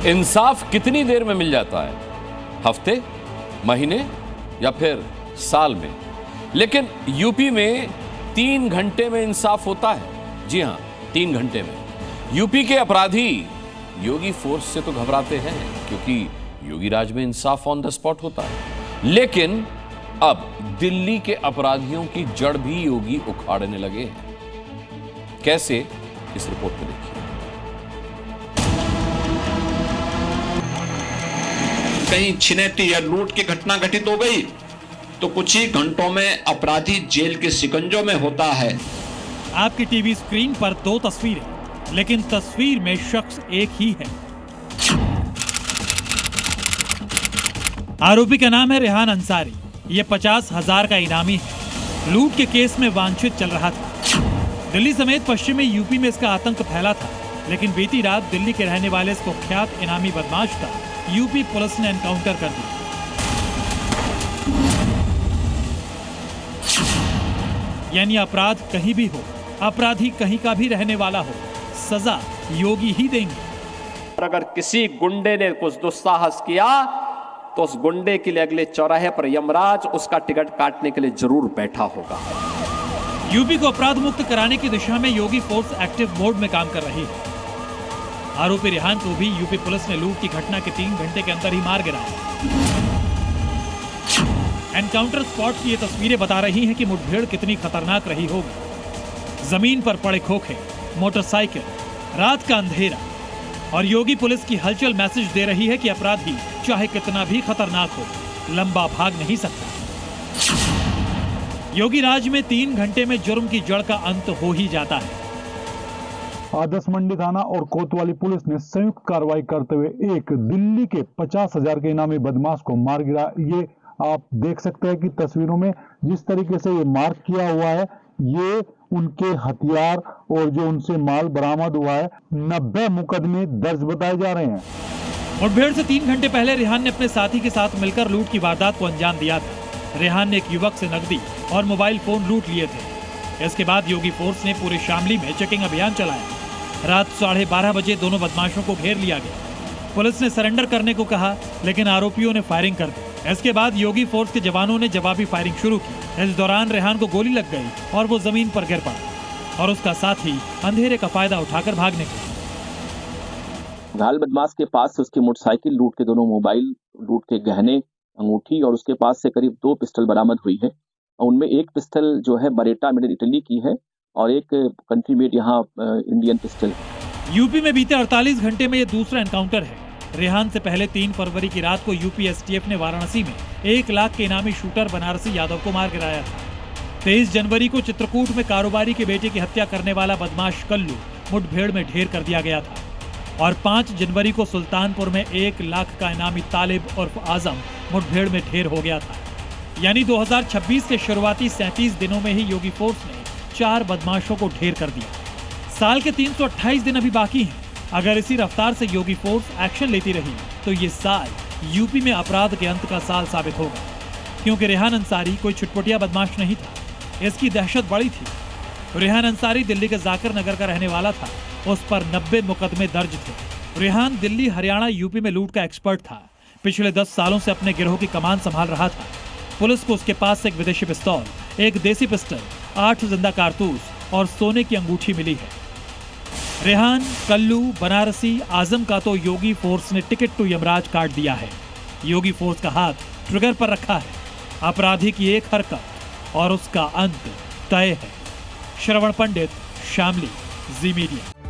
इंसाफ कितनी देर में मिल जाता है? हफ्ते, महीने या फिर साल में? लेकिन यूपी में 3 घंटे में इंसाफ होता है। जी हां, 3 घंटे में। यूपी के अपराधी योगी फोर्स से तो घबराते हैं क्योंकि योगी राज में इंसाफ ऑन द स्पॉट होता है। लेकिन अब दिल्ली के अपराधियों की जड़ भी योगी उखाड़ने लगे हैं। कैसे? इस रिपोर्ट में देखिए। कहीं छिनैती या लूट की घटना घटित हो गई तो कुछ ही घंटों में अपराधी जेल के शिकंजों में होता है। आपकी टीवी स्क्रीन पर 2 तस्वीरें, लेकिन तस्वीर में शख्स एक ही है। आरोपी का नाम है रेहान अंसारी। ये 50,000 का इनामी है। लूट के केस में वांछित चल रहा था। दिल्ली समेत पश्चिमी यूपी में इसका आतंक फैला था, लेकिन बीती रात दिल्ली के रहने वाले इस कुख्यात इनामी बदमाश का यूपी पुलिस ने एनकाउंटर कर दिया। यानी अपराध कहीं भी हो, अपराधी कहीं का भी रहने वाला हो, सजा योगी ही देंगे। अगर किसी गुंडे ने कुछ दुस्साहस किया तो उस गुंडे के लिए अगले चौराहे पर यमराज उसका टिकट काटने के लिए जरूर बैठा होगा। यूपी को अपराध मुक्त कराने की दिशा में योगी फोर्स एक्टिव मोड में काम कर रही है। आरोपी रेहान को भी यूपी पुलिस ने लूट की घटना के 3 घंटे के अंदर ही मार गिराया। एनकाउंटर स्पॉट की ये तस्वीरें बता रही हैं कि मुठभेड़ कितनी खतरनाक रही होगी। जमीन पर पड़े खोखे, मोटरसाइकिल, रात का अंधेरा और योगी पुलिस की हलचल मैसेज दे रही है कि अपराधी चाहे कितना भी खतरनाक हो, लंबा भाग नहीं सकता। योगी राज में 3 घंटे में जुर्म की जड़ का अंत हो ही जाता है। आदर्श मंडी थाना और कोतवाली पुलिस ने संयुक्त कार्रवाई करते हुए एक दिल्ली के 50,000 के इनामी बदमाश को मार गिरा। ये आप देख सकते हैं कि तस्वीरों में जिस तरीके से ये मार्क किया हुआ है, ये उनके हथियार और जो उनसे माल बरामद हुआ है, 90 मुकदमे दर्ज बताए जा रहे हैं। मुठभेड़ से 3 घंटे पहले रेहान ने अपने साथी के साथ मिलकर लूट की वारदात को अंजाम दिया था। रेहान ने एक युवक से नकदी और मोबाइल फोन लूट लिए थे। इसके बाद योगी फोर्स ने पूरे शामली में चेकिंग अभियान चलाया। रात 12:30 बजे दोनों बदमाशों को घेर लिया गया। पुलिस ने सरेंडर करने को कहा, लेकिन आरोपियों ने फायरिंग कर दी। इसके बाद योगी फोर्स के जवानों ने जवाबी फायरिंग शुरू की। इस दौरान रेहान को गोली लग गई और वो जमीन पर गिर पड़ा और उसका साथी अंधेरे का फायदा उठाकर भागने लगा। घायल बदमाश के पास से उसकी मोटरसाइकिल लूट के, दोनों मोबाइल लूट के, गहने, अंगूठी और उसके पास से करीब 2 पिस्टल बरामद हुई है। उनमें एक पिस्टल जो है बरेटा मेड इन इटली की है और एक कंट्री मेड यहाँ इंडियन पिस्टल। यूपी में बीते 48 घंटे में ये दूसरा एनकाउंटर है। रेहान से पहले 3 फरवरी की रात को यूपी एसटीएफ ने वाराणसी में 1 लाख के इनामी शूटर बनारसी यादव को मार गिराया था। 23 जनवरी को चित्रकूट में कारोबारी के बेटे की हत्या करने वाला बदमाश कल्लू मुठभेड़ में ढेर कर दिया गया था और 5 जनवरी को सुल्तानपुर में 1 लाख का इनामी तालिब और आजम मुठभेड़ में ढेर हो गया था। यानी 2026 के शुरुआती 37 दिनों में ही योगी फोर्स ने 4 बदमाशों को ढेर कर दिया। साल के 328 दिन अभी बाकी हैं। अगर इसी रफ्तार से योगी फोर्स एक्शन लेती रही तो ये साल यूपी में अपराध के अंत का साल साबित होगा, क्योंकि रेहान अंसारी कोई छुटपुटिया बदमाश नहीं था। इसकी दहशत बड़ी थी। रेहान अंसारी दिल्ली के जाकिर नगर का रहने वाला था। उस पर 90 मुकदमे दर्ज थे। रेहान दिल्ली, हरियाणा, यूपी में लूट का एक्सपर्ट था। पिछले 10 सालों से अपने गिरोह की कमान संभाल रहा था। पुलिस को उसके पास से एक विदेशी पिस्तौल, एक देसी पिस्टल, 8 जिंदा कारतूस और सोने की अंगूठी मिली है। रेहान, कल्लू, बनारसी, आजम का तो योगी फोर्स ने टिकट टू यमराज काट दिया है। योगी फोर्स का हाथ ट्रिगर पर रखा है। अपराधी की एक हरकत और उसका अंत तय है। श्रवण पंडित, शामली, जी मीडिया।